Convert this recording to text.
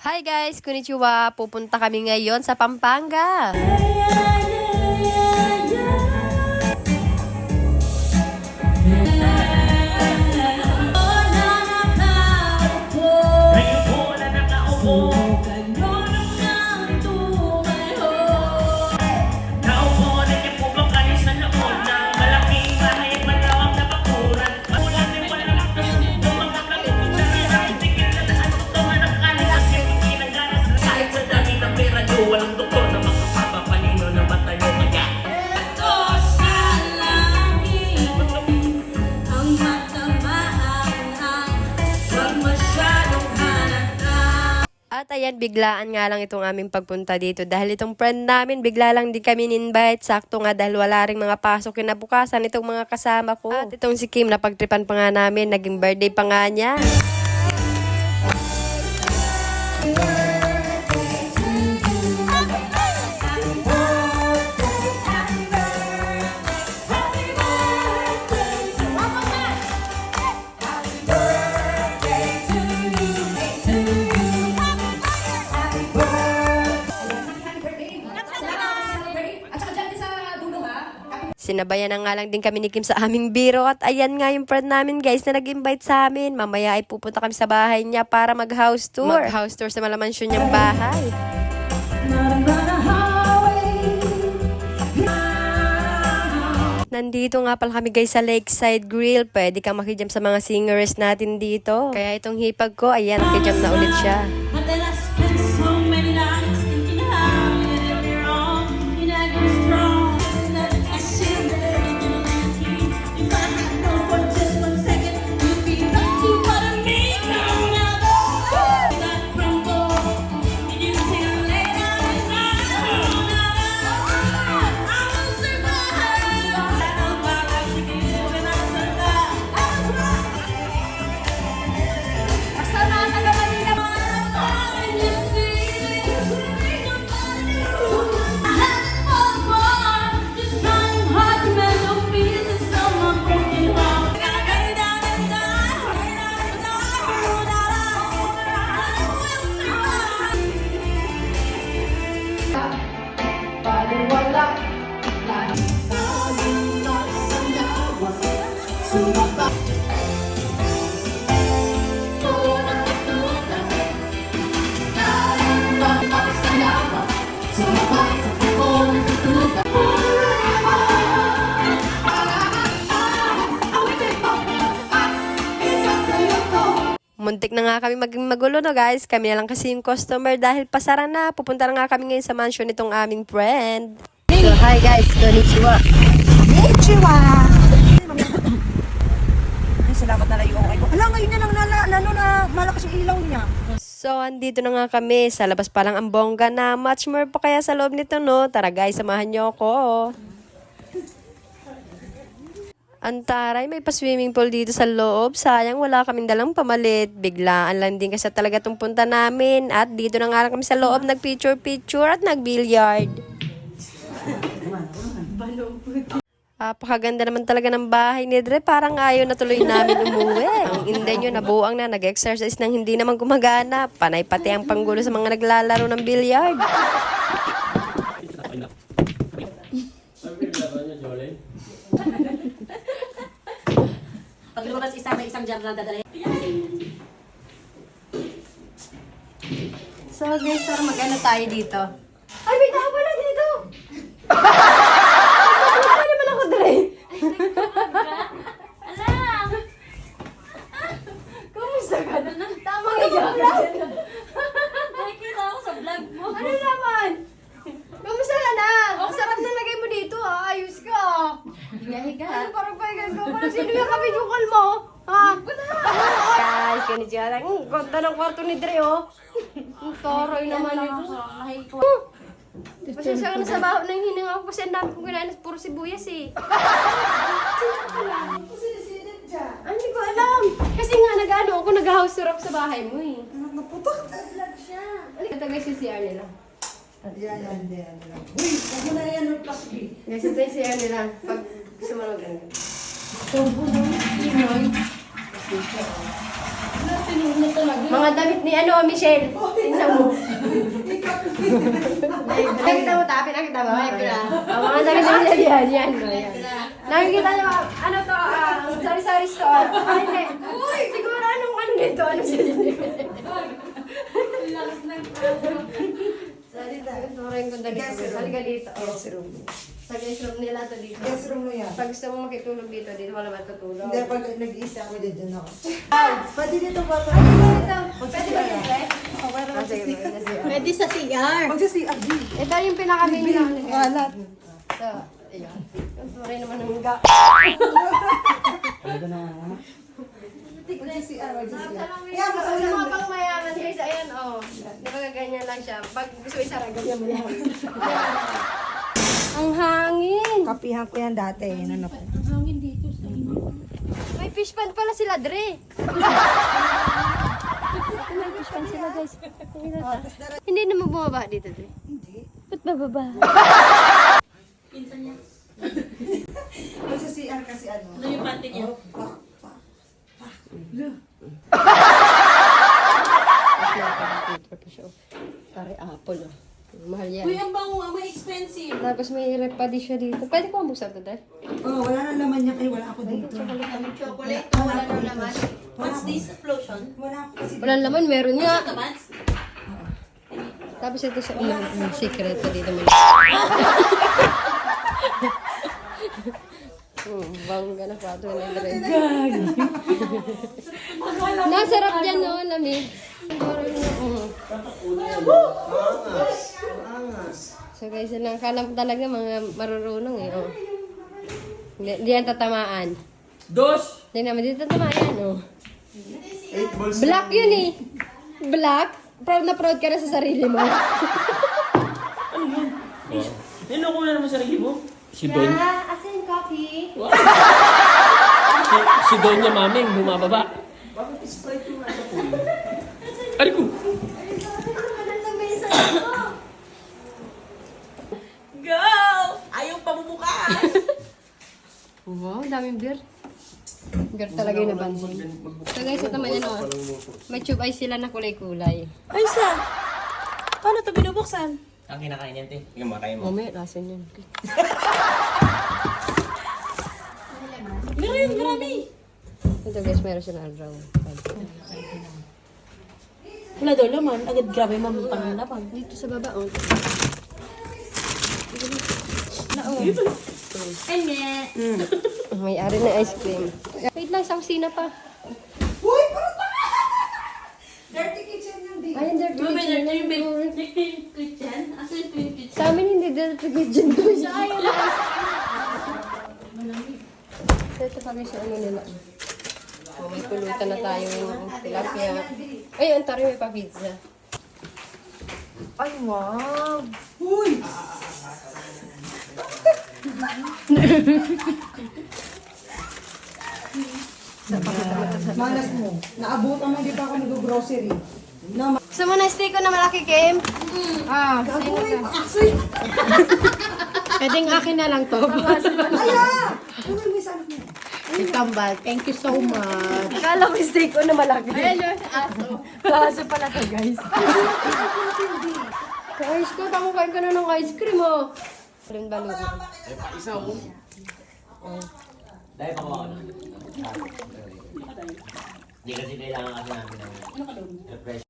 Hi guys, konnichiwa. Pupunta kami ngayon sa Pampanga. At ayan, biglaan nga lang itong aming pagpunta dito dahil itong friend namin, bigla lang din kami in-invite. Sakto nga dahil wala ring mga pasok kinabukasan itong mga kasama ko. At itong si Kim, napagtripan pa nga namin, naging birthday pa nga niya. Sinabayan na nga lang din kami ni Kim sa aming biro at ayan nga yung friend namin guys na nag-invite sa amin. Mamaya ay pupunta kami sa bahay niya para mag-house tour. Mag-house tour sa malamansyon niyang bahay. Nandito nga pala kami guys sa Lakeside Grill. Pwede kang makijam sa mga singers natin dito. Kaya itong hipag ko, ayan, nakijam na ulit siya. Muntik na nga kami maging magulo no guys. Kami na lang kasi yung customer dahil pasara na. Pupunta na nga kami ngayon sa mansion nitong aming friend. So hi guys, konnichiwa. Konnichiwa! Ay, salamat na lang yung okay ko. Hala, ngayon na lang na malakas yung ilaw niya. So, andito na nga kami. Sa labas pa lang ang bongga na. Much more pa kaya sa loob nito, no? Tara guys, samahan niyo ako. Antaray, may pa-swimming pool dito sa loob. Sayang, wala kaming dalang pamalit. Biglaan lang din kasi talaga itong punta namin. At dito na nga lang kami sa loob, nag-picture-picture at nag-billiard. Pakaganda naman talaga ng bahay ni Dre. Parang ayaw na tuloy namin umuwi. Ang inday nyo, nabuang na, nag-exercise nang hindi naman gumagana. Panay pati ang panggulo sa mga naglalaro ng billiard. Pag lumabas isa, may isang jar na dadala. So guys, tara mag-ano tayo dito. Ay, may tao pala dito! Ano naman ako, Dre? Alam! Kumusta ka na? Tamang ikaw lang. Nakikita ako sa vlog mo. Ano naman? Kumusta ka na? Ang sarap na lagay mo dito, ha? Ayos ka. Higa-higa. Ano parang pahigan ko? Parang sino yung kabidukal mo? Ha? Guys, ganito lang. Ganda ng kwarto ni Dre, oh. Ang toroy naman ito. Nakikita. Pasensya ka na sa baho ng hininga ko kasi ang dami kong kinain at puro sibuyas, eh. Hindi ko alam. Kasi nga nag-ano ako, nag-house tour ako sa bahay mo, eh. Naputok. Vlog siya. Ito guys, yung CR nila. Yan. Uy, huwag mo na yan ng plus B. Guys, ito yung CR nila. Pag gusto mo lang ganun. Ito po, no? Inoy. Mga damit ni ano, Michelle. Tingnan mo. Nakikita mo, tapi, nakita mo. Mga damit ni Michelle, yan. Nakikita nyo, ano to, sari-sari store. Ay, hindi. Siguro anong ano nito, ano sila. Sorry, kung dali ko. Halika dito. Guest room. Sa guest room nila to dito. Guest room mo yan. Pag gusto mo makitulog dito, dito wala matutulog. Hindi, pag nag-iisa ako dito na ako. Pwede dito ba? Pwede ba dito, eh? Pwede sa CR. Magsa-CR. Ito yung pinaka-main lang. Kalat. So, ayan. Sorry naman ng mga. Magsa-CR. Kaya sa mga pang mayaman guys, ayan oh. Di ba ganyan lang siya. Pag gusto isara, ganyan mo yan. Ang hangin. Kapihan ko yan dati. Ano ko? May fish pond pala sila, Dre. May fish pond sila, guys. Hindi naman bumaba dito, Dre. Hindi. Ba't bababa? Magsa-CR kasi ano. Ano yung panty niya? Pare apple, oh. Mahal yan. Uy, ang bango, ang may expensive. Tapos may rep pa din siya dito. Pwede ko mabuksan to, Dre? Oh, wala nang laman niya kaya wala ako dito. Chocolate, wala na naman. What's this? Explosion? Wala ako kasi. Walang laman, meron nga. Tamats? Tapos ito sa secret to dito mo. Bangga na pa ito na Dre. Nasarap yan, no? Lamig. So guys, lang kalam talaga mga marurunong eh. Oh. Hindi yan tatamaan. Dos! Hindi naman dito tatamaan yan, oh. Black yun eh. Black? Proud na proud ka na sa sarili mo. Niloko na naman sarili mo. Si Don. Asin coffee. Si Don niya maming bumababa. Bakit Sprite yung nasa pool? Ay ko! Girl! Ayaw pa bumukas! Wow, daming beer. Beer talaga yung napansin. So guys, ito naman yan, oh. May tube ice sila na kulay-kulay. Ay, sa? Paano ito binubuksan? Ang kinakain yan, te. Ikaw makain mo. Mamaya, lasan yun. Meron yun, marami. Ito guys, meron siya na araw. Wala daw laman. Agad grabe mampangalapang. Dito sa baba, oh. Enge! May ari na ice cream. Wait lang, sa kusina pa. Uy, parang dirty kitchen yan din. Ayun, dirty Mami, kitchen. ito yung kitchen? Asa ito yung kitchen? Sa amin hindi dirty kitchen to. Sa ayaw na ice cream. Ito kami sa ano nila. Oh, may pulutan na tayong tilapia. Ay, ang tari may pa-pizza. Ay, wow! Uy! Malas mo. Naabutan mo, di pa ako nag-grocery. No, Gusto mo na steak ko na malaki, Kim? Ah, Uy, actually, pwedeng akin na lang to. ala! Uy, may sana mo. Kambal, thank you so much. Akala ko steak ko na malaki. Ayan yung aso. Aso pala to, guys. Guys, ko, kamukain ko na ng ice cream, oh. Rin baluto. Isa ko. Dahil pa ko. Hindi kasi kailangan kasi namin ng refresh.